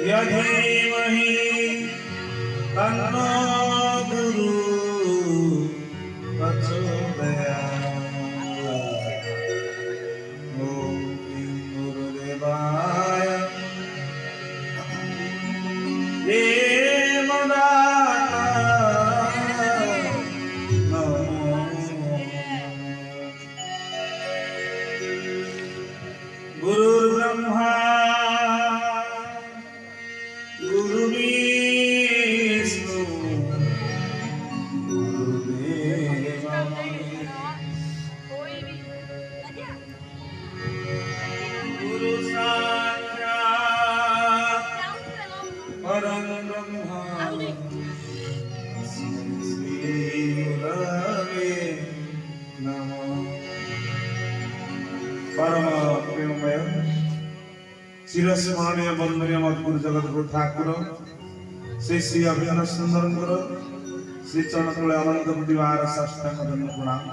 यधीमहि तन्नो गुरु प्रचोदयात्। ओम गुरुदेवाय गुरुर्ब्रह्मा गुरुर्विष्णु गुरुर्देव गुरु साक्षात् परं ब्रह्म श्री गुरवे नमः। परम प्रेममय चिरस्मरणीय वंदनीय मधुर जगत गुरु ठाकुर श्री श्री अभिनव सुंदर श्री चरण तले अनंत परिवार साष्टांग दंड प्रणाम।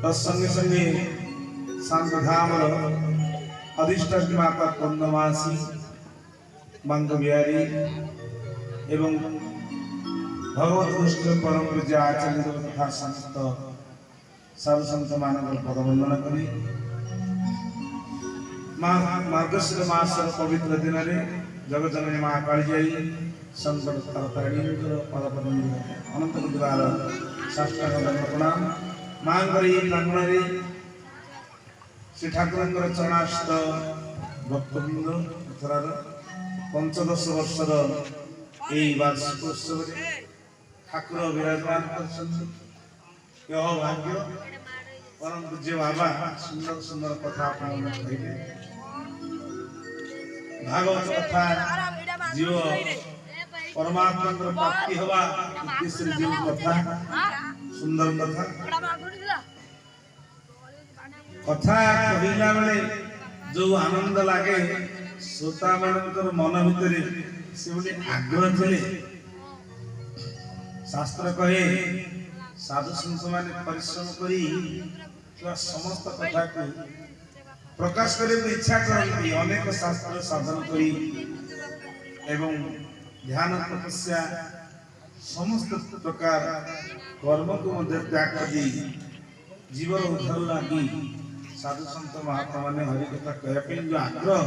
तत्संगे संगे शांत धाम अधिष्ठात्री माता कंदमासी मंग बिहारी एवं भगवत दुष्ट परम पूज्य आचार्य तथा संत साधु संत मानव पद वंदना करी मार्गशीर मास पवित्र दिन में जगजननी माँ कालीजाई संकट तारिणी पद अनंत परिवार साष्टांग दंड प्रणाम। माँ प्रांगण श्री ठाकुर चरणास्थ भक्तवृंद एथर 15 वर्षर वार्षिकोत्सव ठाकुर विराजमान कर भाग्य परम पूज्य बाबा सुंदर सुंदर कथा कहले भागवत कथा जीव परमात्मा प्राप्ति हवा जीव कथा सुंदर कथा कथा कहला बेले जो आनंद लगे श्रोता मानकर मन भितर से आग्रह थे। शास्त्र कहे साधु संत माने परिश्रम करी समस्त कथा को प्रकाश करने को इच्छा करती अनेक शास्त्र साधन करी एवं ध्यान तपस्या समस्त प्रकार कर्म को मध्य त्याग कर जीवन उद्धार लगी साधु संत महात्मा ने हरि कथा कहने जो आग्रह